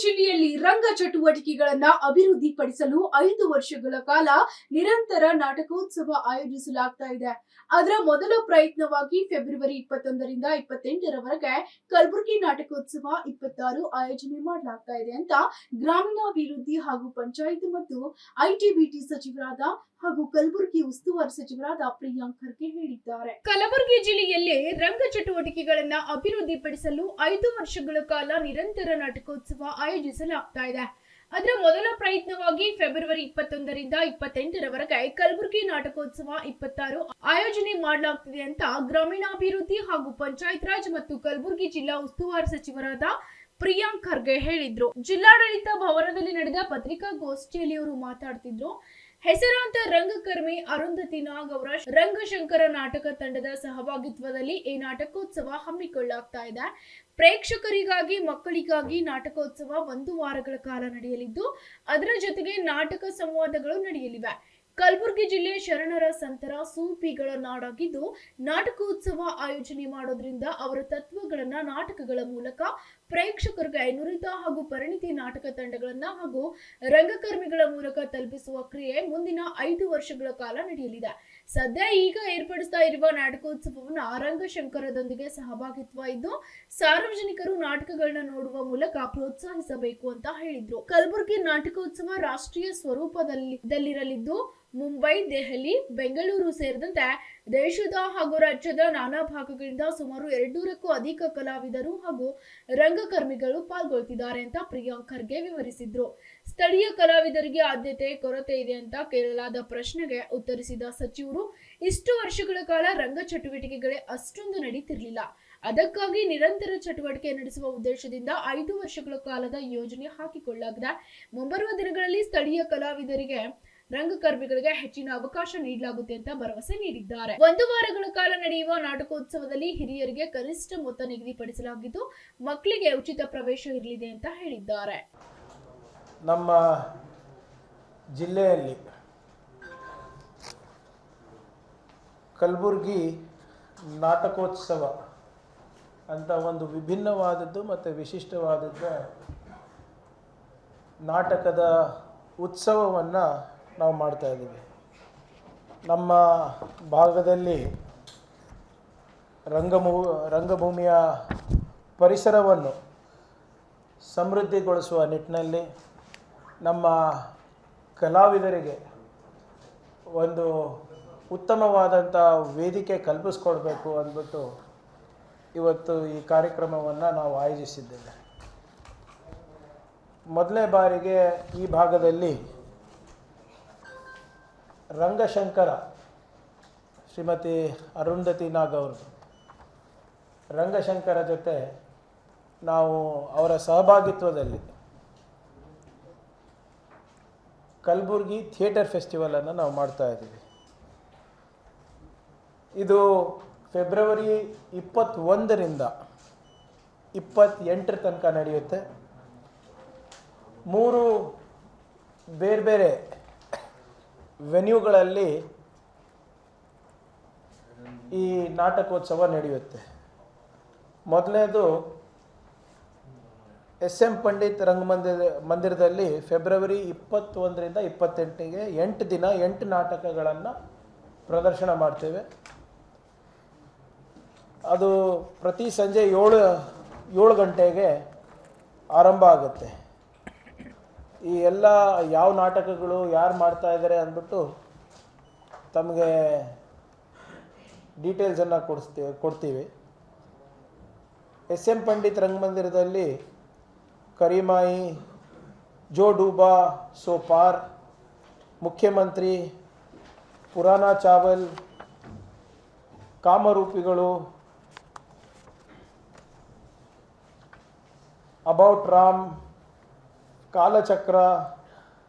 ಜಿಲ್ಲೆಯಲ್ಲಿ ರಂಗ ಚಟುವಟಿಕೆಗಳನ್ನು ಅಭಿವೃದ್ಧಿಪಡಿಸಲು 5 ವರ್ಷಗಳ ಕಾಲ ನಿರಂತರ ನಾಟಕೋತ್ಸವ ಆಯೋಜಿಸಲಾಗ್ತಾ ಇದೆ. ಅದರ ಮೊದಲ ಪ್ರಯತ್ನವಾಗಿ ಫೆಬ್ರವರಿ 21ರಿಂದ 28ರವರೆಗೆ ಕಲಬುರಗಿ ನಾಟಕೋತ್ಸವ 26 ಆಯೋಜನೆ ಮಾಡಲಾಗ್ತಾ ಇದೆ ಅಂತ ಗ್ರಾಮೀಣಾಭಿವೃದ್ಧಿ ಹಾಗೂ ಪಂಚಾಯತ್ ಮತ್ತು ಐಟಿಬಿಟಿ ಸಚಿವರಾದ ಹಾಗೂ ಕಲಬುರಗಿ ಉಸ್ತುವಾರಿ ಸಚಿವರಾದ ಪ್ರಿಯಾಂಕ್ ಖರ್ಗೆ ಹೇಳಿದ್ದಾರೆ. ಕಲಬುರಗಿ ಜಿಲ್ಲೆಯಲ್ಲಿ ರಂಗ ಚಟುವಟಿಕೆಗಳನ್ನು ಅಭಿವೃದ್ಧಿಪಡಿಸಲು 5 ವರ್ಷಗಳ ಕಾಲ ನಿರಂತರ ನಾಟಕೋತ್ಸವ ಆಯೋಜಿಸಲಾಗ್ತಾ ಇದೆ. ಅದರ ಮೊದಲ ಪ್ರಯತ್ನವಾಗಿ ಫೆಬ್ರವರಿ 21ರಿಂದ 28ರವರೆಗೆ ಕಲಬುರಗಿ ನಾಟಕೋತ್ಸವ 26 ಆಯೋಜನೆ ಮಾಡಲಾಗ್ತಿದೆ ಅಂತ ಗ್ರಾಮೀಣಾಭಿವೃದ್ಧಿ ಹಾಗೂ ಪಂಚಾಯತ್ ರಾಜ್ ಮತ್ತು ಕಲಬುರಗಿ ಜಿಲ್ಲಾ ಉಸ್ತುವಾರಿ ಸಚಿವರಾದ ಪ್ರಿಯಾಂಕ್ ಖರ್ಗೆ ಹೇಳಿದ್ರು. ಜಿಲ್ಲಾಡಳಿತ ಭವನದಲ್ಲಿ ನಡೆದ ಪತ್ರಿಕಾಗೋಷ್ಠಿಯಲ್ಲಿ ಅವರು ಮಾತಾಡ್ತಿದ್ರು. ಹೆಸರಾಂತ ರಂಗಕರ್ಮಿ ಅರುಂಧತಿ ನಾಗ್ ಅವರ ರಂಗಶಂಕರ ನಾಟಕ ತಂಡದ ಸಹಭಾಗಿತ್ವದಲ್ಲಿ ಈ ನಾಟಕೋತ್ಸವ ಹಮ್ಮಿಕೊಳ್ಳಲಾಗ್ತಾ ಇದೆ. ಪ್ರೇಕ್ಷಕರಿಗಾಗಿ ಮಕ್ಕಳಿಗಾಗಿ ನಾಟಕೋತ್ಸವ 1 ವಾರಗಳ ಕಾಲ ನಡೆಯಲಿದ್ದು ಅದರ ಜೊತೆಗೆ ನಾಟಕ ಸಂವಾದಗಳು ನಡೆಯಲಿವೆ. ಕಲಬುರಗಿ ಜಿಲ್ಲೆ ಶರಣರ ಸಂತರ ಸೂಫಿಗಳ ನಾಡಾಗಿದ್ದು ನಾಟಕೋತ್ಸವ ಆಯೋಜನೆ ಮಾಡೋದ್ರಿಂದ ಅವರ ತತ್ವಗಳನ್ನ ನಾಟಕಗಳ ಮೂಲಕ ಪ್ರೇಕ್ಷಕರಿಗೆ ನುರಿತ ಹಾಗೂ ಪರಿಣಿತಿ ನಾಟಕ ತಂಡಗಳನ್ನ ಹಾಗೂ ರಂಗಕರ್ಮಿಗಳ ಮೂಲಕ ತಲುಪಿಸುವ ಕ್ರಿಯೆ ಮುಂದಿನ 5 ವರ್ಷಗಳ ಕಾಲ ನಡೆಯಲಿದೆ. ಸದ್ಯ ಈಗ ಏರ್ಪಡಿಸ್ತಾ ಇರುವ ನಾಟಕೋತ್ಸವವನ್ನು ರಂಗಶಂಕರದೊಂದಿಗೆ ಸಹಭಾಗಿತ್ವ ಇದ್ದು ಸಾರ್ವಜನಿಕರು ನಾಟಕಗಳನ್ನ ನೋಡುವ ಮೂಲಕ ಪ್ರೋತ್ಸಾಹಿಸಬೇಕು ಅಂತ ಹೇಳಿದ್ರು. ಕಲಬುರಗಿ ನಾಟಕೋತ್ಸವ ರಾಷ್ಟ್ರೀಯ ಸ್ವರೂಪದಲ್ಲಿರಲಿದ್ದು ಮುಂಬೈ, ದೆಹಲಿ, ಬೆಂಗಳೂರು ಸೇರಿದಂತೆ ದೇಶದ ಹಾಗೂ ರಾಜ್ಯದ ನಾನಾ ಭಾಗಗಳಿಂದ ಸುಮಾರು 200ಕ್ಕೂ ಅಧಿಕ ಕಲಾವಿದರು ಹಾಗೂ ರಂಗಕರ್ಮಿಗಳು ಪಾಲ್ಗೊಳ್ತಿದ್ದಾರೆ ಅಂತ ಪ್ರಿಯಾಂಕ್ ಖರ್ಗೆ ವಿವರಿಸಿದ್ರು. ಸ್ಥಳೀಯ ಕಲಾವಿದರಿಗೆ ಆದ್ಯತೆ ಕೊರತೆ ಇದೆ ಅಂತ ಕೇಳಲಾದ ಪ್ರಶ್ನೆಗೆ ಉತ್ತರಿಸಿದ ಸಚಿವರು, ಇಷ್ಟು ವರ್ಷಗಳ ಕಾಲ ರಂಗ ಚಟುವಟಿಕೆಗಳೇ ಅಷ್ಟೊಂದು ನಡೀತಿರ್ಲಿಲ್ಲ. ಅದಕ್ಕಾಗಿ ನಿರಂತರ ಚಟುವಟಿಕೆ ನಡೆಸುವ ಉದ್ದೇಶದಿಂದ 5 ವರ್ಷಗಳ ಕಾಲದ ಯೋಜನೆ ಹಾಕಿಕೊಳ್ಳಲಾಗಿದೆ. ಮುಂಬರುವ ದಿನಗಳಲ್ಲಿ ಸ್ಥಳೀಯ ಕಲಾವಿದರಿಗೆ ರಂಗಕರ್ಮಿಗಳಿಗೆ ಹೆಚ್ಚಿನ ಅವಕಾಶ ನೀಡಲಾಗುತ್ತೆ ಅಂತ ಭರವಸೆ ನೀಡಿದ್ದಾರೆ. 1 ವಾರಗಳ ಕಾಲ ನಡೆಯುವ ನಾಟಕೋತ್ಸವದಲ್ಲಿ ಹಿರಿಯರಿಗೆ ಕನಿಷ್ಠ ಮೊತ್ತ ನಿಗದಿಪಡಿಸಲಾಗಿದ್ದು ಮಕ್ಕಳಿಗೆ ಉಚಿತ ಪ್ರವೇಶ ಇರಲಿದೆ ಅಂತ ಹೇಳಿದ್ದಾರೆ. ನಮ್ಮ ಜಿಲ್ಲೆಯಲ್ಲಿ ಕಲಬುರಗಿ ನಾಟಕೋತ್ಸವ ಅಂತ ಒಂದು ವಿಭಿನ್ನವಾದದ್ದು ಮತ್ತು ವಿಶಿಷ್ಟವಾದದ್ದು ನಾಟಕದ ಉತ್ಸವವನ್ನು ನಾವು ಮಾಡ್ತಾ ಇದ್ದೀವಿ. ನಮ್ಮ ಭಾಗದಲ್ಲಿ ರಂಗಭೂಮಿಯ ಪರಿಸರವನ್ನು ಸಮೃದ್ಧಿಗೊಳಿಸುವ ನಿಟ್ಟಿನಲ್ಲಿ ನಮ್ಮ ಕಲಾವಿದರಿಗೆ ಒಂದು ಉತ್ತಮವಾದಂಥ ವೇದಿಕೆ ಕಲ್ಪಿಸ್ಕೊಡ್ಬೇಕು ಅಂದ್ಬಿಟ್ಟು ಇವತ್ತು ಈ ಕಾರ್ಯಕ್ರಮವನ್ನು ನಾವು ಆಯೋಜಿಸಿದ್ದೇವೆ. ಮೊದಲನೇ ಬಾರಿಗೆ ಈ ಭಾಗದಲ್ಲಿ ರಂಗಶಂಕರ ಶ್ರೀಮತಿ ಅರುಂಧತಿ ನಾಗ್ ಅವರು ರಂಗಶಂಕರ ಜೊತೆ ನಾವು ಅವರ ಸಹಭಾಗಿತ್ವದಲ್ಲಿ ಕಲಬುರಗಿ ಥಿಯೇಟರ್ ಫೆಸ್ಟಿವಲನ್ನು ನಾವು ಮಾಡ್ತಾ ಇದ್ದೀವಿ. ಇದು ಫೆಬ್ರವರಿ 21ರಿಂದ 28 ತನಕ ನಡೆಯುತ್ತೆ. 3 ಬೇರೆ ಬೇರೆ ವೆನ್ಯೂಗಳಲ್ಲಿ ಈ ನಾಟಕೋತ್ಸವ ನಡೆಯುತ್ತೆ. ಮೊದಲನೇದು SM ಪಂಡಿತ್ ಮಂದಿರದಲ್ಲಿ ಫೆಬ್ರವರಿ 21ರಿಂದ 28ಗೆ 8 ದಿನ 8 ನಾಟಕಗಳನ್ನು ಪ್ರದರ್ಶನ ಮಾಡ್ತೇವೆ. ಅದು ಪ್ರತಿ ಸಂಜೆ 7 ಗಂಟೆಗೆ ಆರಂಭ ಆಗುತ್ತೆ. ಈ ಎಲ್ಲ ಯಾವ ನಾಟಕಗಳು ಯಾರು ಮಾಡ್ತಾ ಇದ್ದಾರೆ ಅಂದ್ಬಿಟ್ಟು ತಮಗೆ ಡೀಟೇಲ್ಸನ್ನು ಕೊಡ್ತೀವಿ. SM ಪಂಡಿತ್ ರಂಗಮಂದಿರದಲ್ಲಿ ಕರಿಮಾಯಿ, ಜೋ ಡೂಬಾ ಸೋ ಪಾರ್, ಮುಖ್ಯಮಂತ್ರಿ, ಪುರಾಣ ಚಾವಲ್, ಕಾಮರೂಪಿಗಳು, ಅಬೌಟ್ ರಾಮ್, ಕಾಲಚಕ್ರ,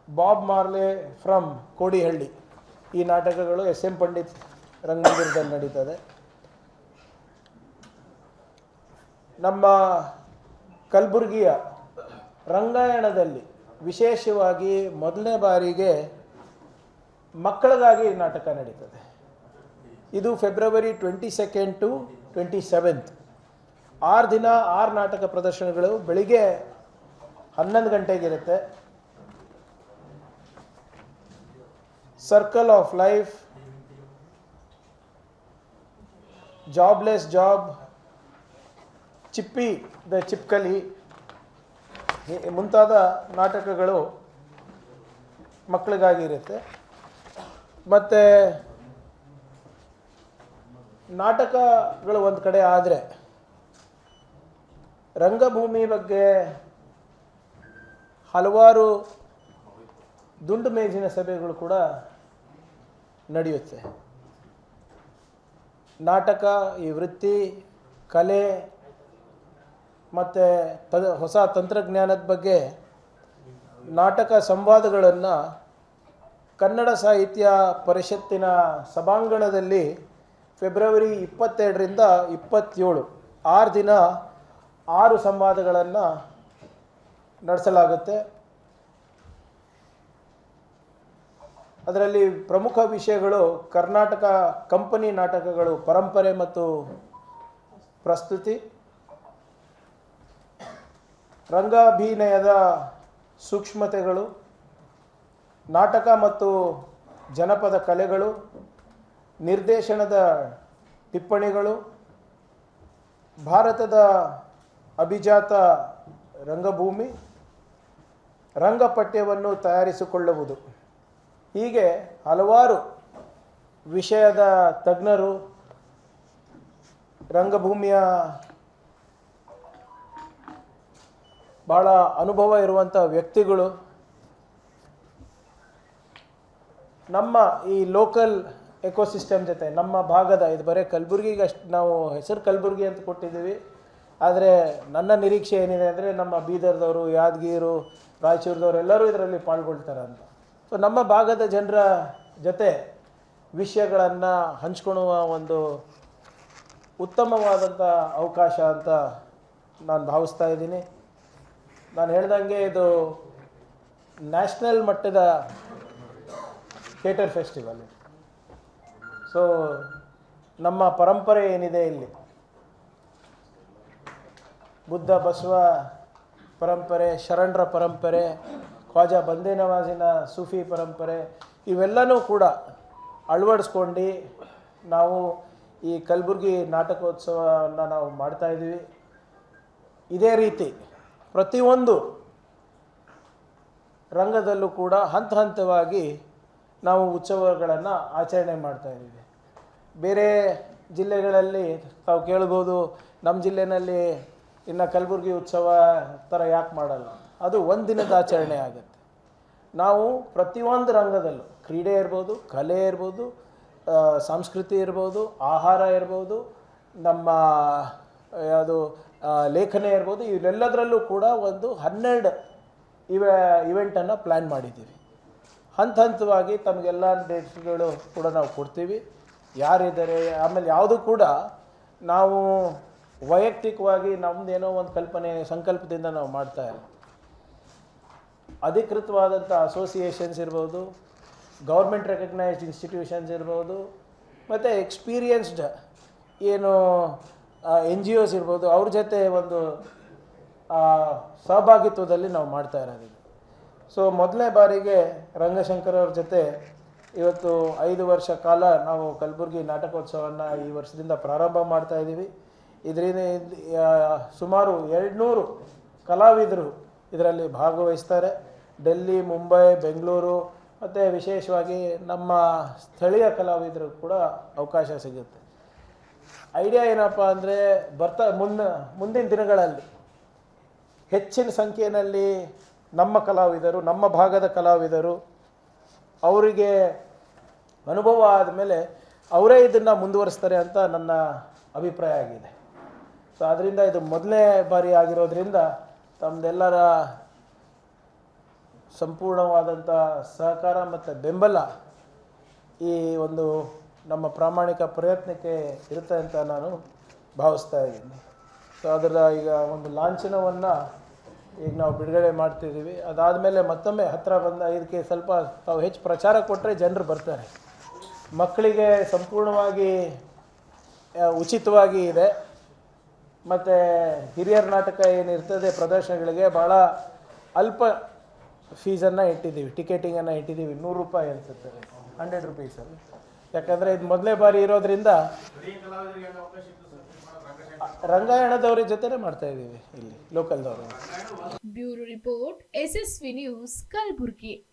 ಬಾಬ್ ಮಾರ್ಲೆ ಫ್ರಮ್ ಕೋಡಿಹಳ್ಳಿ ಈ ನಾಟಕಗಳು SM ಪಂಡಿತ್ ರಂಗಮಂದಿರದಲ್ಲಿ ನಡೀತದೆ. ನಮ್ಮ ಕಲಬುರಗಿಯ ರಂಗಾಯಣದಲ್ಲಿ ವಿಶೇಷವಾಗಿ ಮೊದಲನೇ ಬಾರಿಗೆ ಮಕ್ಕಳಿಗಾಗಿ ನಾಟಕ ನಡೀತದೆ. ಇದು ಫೆಬ್ರವರಿ 22 to 27 6 ದಿನ 6 ನಾಟಕ ಪ್ರದರ್ಶನಗಳು ಬೆಳಿಗ್ಗೆ 11 ಗಂಟೆಗಿರುತ್ತೆ. Circle of life, jobless job, Chippi the Chipkali ಮುಂತಾದ ನಾಟಕಗಳು ಮಕ್ಕಳಿಗಾಗಿರುತ್ತೆ. ಮತ್ತು ನಾಟಕಗಳು ಒಂದು ಕಡೆ ಆದರೆ ರಂಗಭೂಮಿ ಬಗ್ಗೆ ಹಲವಾರು ದುಂಡು ಮೇಜಿನ ಸಭೆಗಳು ಕೂಡ ನಡೆಯುತ್ತೆ. ನಾಟಕ ಈ ವೃತ್ತಿ, ಕಲೆ ಮತ್ತು ಹೊಸ ತಂತ್ರಜ್ಞಾನದ ಬಗ್ಗೆ ನಾಟಕ ಸಂವಾದಗಳನ್ನು ಕನ್ನಡ ಸಾಹಿತ್ಯ ಪರಿಷತ್ತಿನ ಸಭಾಂಗಣದಲ್ಲಿ ಫೆಬ್ರವರಿ 22ರಿಂದ 27 6 ದಿನ 6 ಸಂವಾದಗಳನ್ನು ನಡೆಸಲಾಗುತ್ತೆ. ಅದರಲ್ಲಿ ಪ್ರಮುಖ ವಿಷಯಗಳು ಕರ್ನಾಟಕ ಕಂಪನಿ ನಾಟಕಗಳು ಪರಂಪರೆ ಮತ್ತು ಪ್ರಸ್ತುತಿ, ರಂಗಾಭಿನಯದ ಸೂಕ್ಷ್ಮತೆಗಳು, ನಾಟಕ ಮತ್ತು ಜನಪದ ಕಲೆಗಳು, ನಿರ್ದೇಶನದ ಟಿಪ್ಪಣಿಗಳು, ಭಾರತದ ಅಭಿಜಾತ ರಂಗಭೂಮಿ, ರಂಗಪಠ್ಯವನ್ನು ತಯಾರಿಸಿಕೊಳ್ಳುವುದು, ಹೀಗೆ ಹಲವಾರು ವಿಷಯದ ತಜ್ಞರು, ರಂಗಭೂಮಿಯ ಬಹಳ ಅನುಭವ ಇರುವಂಥ ವ್ಯಕ್ತಿಗಳು ನಮ್ಮ ಈ ಲೋಕಲ್ ಎಕೋಸಿಸ್ಟಮ್ ಜೊತೆ, ನಮ್ಮ ಭಾಗದ, ಇದು ಬರೀ ಕಲಬುರಗಿಗೆ ಅಷ್ಟು ನಾವು ಹೆಸರು ಕಲಬುರಗಿ ಅಂತ ಕೊಟ್ಟಿದ್ದೀವಿ, ಆದರೆ ನನ್ನ ನಿರೀಕ್ಷೆ ಏನಿದೆ ಅಂದರೆ ನಮ್ಮ ಬೀದರ್ದವರು, ಯಾದಗಿರು, ರಾಯಚೂರದವರು ಎಲ್ಲರೂ ಇದರಲ್ಲಿ ಪಾಲ್ಗೊಳ್ತಾರೆ ಅಂತ. ಸೊ ನಮ್ಮ ಭಾಗದ ಜನರ ಜೊತೆ ವಿಷಯಗಳನ್ನು ಹಂಚ್ಕೊಳ್ಳುವ ಒಂದು ಉತ್ತಮವಾದಂಥ ಅವಕಾಶ ಅಂತ ನಾನು ಭಾವಿಸ್ತಾ ಇದ್ದೀನಿ. ನಾನು ಹೇಳ್ದಂಗೆ ಇದು ನ್ಯಾಷನಲ್ ಮಟ್ಟದ ಥಿಯೇಟರ್ ಫೆಸ್ಟಿವಲ್. ಸೊ ನಮ್ಮ ಪರಂಪರೆ ಏನಿದೆ ಇಲ್ಲಿ, ಬುದ್ಧ ಬಸವ ಪರಂಪರೆ, ಶರಣರ ಪರಂಪರೆ, ಖ್ವಾಜಾ ಬಂದೇ ನವಾಜಿನ ಸೂಫಿ ಪರಂಪರೆ, ಇವೆಲ್ಲನೂ ಕೂಡ ಅಳವಡಿಸ್ಕೊಂಡು ನಾವು ಈ ಕಲಬುರಗಿ ನಾಟಕೋತ್ಸವವನ್ನು ನಾವು ಮಾಡ್ತಾಯಿದ್ದೀವಿ. ಇದೇ ರೀತಿ ಪ್ರತಿಯೊಂದು ರಂಗದಲ್ಲೂ ಕೂಡ ಹಂತ ಹಂತವಾಗಿ ನಾವು ಉತ್ಸವಗಳನ್ನು ಆಚರಣೆ ಮಾಡ್ತಾಯಿದ್ದೀವಿ. ಬೇರೆ ಜಿಲ್ಲೆಗಳಲ್ಲಿ ತಾವು ಕೇಳ್ಬೋದು, ನಮ್ಮ ಜಿಲ್ಲೆಯಲ್ಲಿ ಇನ್ನು ಕಲಬುರಗಿ ಉತ್ಸವ ಥರ ಯಾಕೆ ಮಾಡಲ್ಲ, ಅದು ಒಂದು ದಿನದ ಆಚರಣೆ ಆಗುತ್ತೆ. ನಾವು ಪ್ರತಿಯೊಂದು ರಂಗದಲ್ಲೂ, ಕ್ರೀಡೆ ಇರ್ಬೋದು, ಕಲೆ ಇರ್ಬೋದು, ಸಂಸ್ಕೃತಿ ಇರ್ಬೋದು, ಆಹಾರ ಇರ್ಬೋದು, ನಮ್ಮ ಯಾವುದು ಲೇಖನ ಇರ್ಬೋದು, ಇವೆಲ್ಲದರಲ್ಲೂ ಕೂಡ ಒಂದು 12 ಇವೆಂಟನ್ನು ಪ್ಲ್ಯಾನ್ ಮಾಡಿದ್ದೀವಿ. ಹಂತ ಹಂತವಾಗಿ ತಮಗೆಲ್ಲ ಡೇಟ್ಸ್ಗಳು ಕೂಡ ನಾವು ಕೊಡ್ತೀವಿ, ಯಾರಿದ್ದಾರೆ. ಆಮೇಲೆ ಯಾವುದು ಕೂಡ ನಾವು ವೈಯಕ್ತಿಕವಾಗಿ ನಮ್ಮದೇನೋ ಒಂದು ಸಂಕಲ್ಪದಿಂದ ನಾವು ಮಾಡ್ತಾ ಇಲ್ಲ. ಅಧಿಕೃತವಾದಂಥ ಅಸೋಸಿಯೇಷನ್ಸ್ ಇರ್ಬೋದು, ಗೌರ್ಮೆಂಟ್ ರೆಕಗ್ನೈಸ್ಡ್ ಇನ್ಸ್ಟಿಟ್ಯೂಷನ್ಸ್ ಇರ್ಬೋದು, ಮತ್ತು ಎಕ್ಸ್ಪೀರಿಯನ್ಸ್ಡ್ ಏನು NGOs ಇರ್ಬೋದು, ಅವ್ರ ಜೊತೆ ಒಂದು ಸಹಭಾಗಿತ್ವದಲ್ಲಿ ನಾವು ಮಾಡ್ತಾ ಇರೋದು. ಸೊ ಮೊದಲನೇ ಬಾರಿಗೆ ರಂಗಶಂಕರ್ ಅವ್ರ ಜೊತೆ ಇವತ್ತು 5 ವರ್ಷ ಕಾಲ ನಾವು ಕಲಬುರಗಿ ನಾಟಕೋತ್ಸವವನ್ನು ಈ ವರ್ಷದಿಂದ ಪ್ರಾರಂಭ ಮಾಡ್ತಾ ಇದ್ದೀವಿ. ಇದರಿಂದ ಸುಮಾರು 200 ಕಲಾವಿದರು ಇದರಲ್ಲಿ ಭಾಗವಹಿಸ್ತಾರೆ. ಡೆಲ್ಲಿ, ಮುಂಬೈ, ಬೆಂಗಳೂರು ಮತ್ತು ವಿಶೇಷವಾಗಿ ನಮ್ಮ ಸ್ಥಳೀಯ ಕಲಾವಿದರು ಕೂಡ ಅವಕಾಶ ಸಿಗುತ್ತೆ. ಐಡಿಯಾ ಏನಪ್ಪ ಅಂದರೆ ಮುಂದಿನ ದಿನಗಳಲ್ಲಿ ಹೆಚ್ಚಿನ ಸಂಖ್ಯೆಯಲ್ಲಿ ನಮ್ಮ ಕಲಾವಿದರು, ನಮ್ಮ ಭಾಗದ ಕಲಾವಿದರು, ಅವರಿಗೆ ಅನುಭವ ಆದಮೇಲೆ ಅವರೇ ಇದನ್ನು ಮುಂದುವರಿಸ್ತಾರೆ ಅಂತ ನನ್ನ ಅಭಿಪ್ರಾಯ ಆಗಿದೆ. ಸೊ ಅದರಿಂದ ಇದು ಮೊದಲನೇ ಬಾರಿ ಆಗಿರೋದ್ರಿಂದ ತಮ್ಮದೆಲ್ಲರ ಸಂಪೂರ್ಣವಾದಂಥ ಸಹಕಾರ ಮತ್ತು ಬೆಂಬಲ ಈ ಒಂದು ನಮ್ಮ ಪ್ರಾಮಾಣಿಕ ಪ್ರಯತ್ನಕ್ಕೆ ಇರುತ್ತೆ ಅಂತ ನಾನು ಭಾವಿಸ್ತಾ ಇದ್ದೀನಿ. ಸೊ ಅದರ ಈಗ ಒಂದು ಲಾಂಛನವನ್ನು ಈಗ ನಾವು ಬಿಡುಗಡೆ ಮಾಡ್ತಿದ್ದೀವಿ. ಅದಾದಮೇಲೆ ಮತ್ತೊಮ್ಮೆ ಹತ್ತಿರ ಬಂದ ಇದಕ್ಕೆ ಸ್ವಲ್ಪ ತಾವು ಹೆಚ್ಚು ಪ್ರಚಾರ ಕೊಟ್ಟರೆ ಜನರು ಬರ್ತಾರೆ. ಮಕ್ಕಳಿಗೆ ಸಂಪೂರ್ಣವಾಗಿ ಉಚಿತವಾಗಿ ಇದೆ. ಮತ್ತು ಹಿರಿಯರ ನಾಟಕ ಏನಿರ್ತದೆ ಪ್ರದರ್ಶನಗಳಿಗೆ ಭಾಳ ಅಲ್ಪ ಫೀಸನ್ನು ಇಟ್ಟಿದ್ದೀವಿ, ಟಿಕೆಟಿಂಗನ್ನು ಇಟ್ಟಿದ್ದೀವಿ. 100 ರೂಪಾಯಿ ಅನಿಸುತ್ತೆ, 100 ರುಪೀಸಲ್ಲಿ. ಯಾಕಂದರೆ ಇದು ಮೊದಲನೇ ಬಾರಿ ಇರೋದ್ರಿಂದ ರಂಗಾಯಣದವ್ರ ಜೊತೆನೇ ಮಾಡ್ತಾ ಇದ್ದೀವಿ ಇಲ್ಲಿ ಲೋಕಲ್ದವರು. Bureau report, SSV news, Kalaburagi.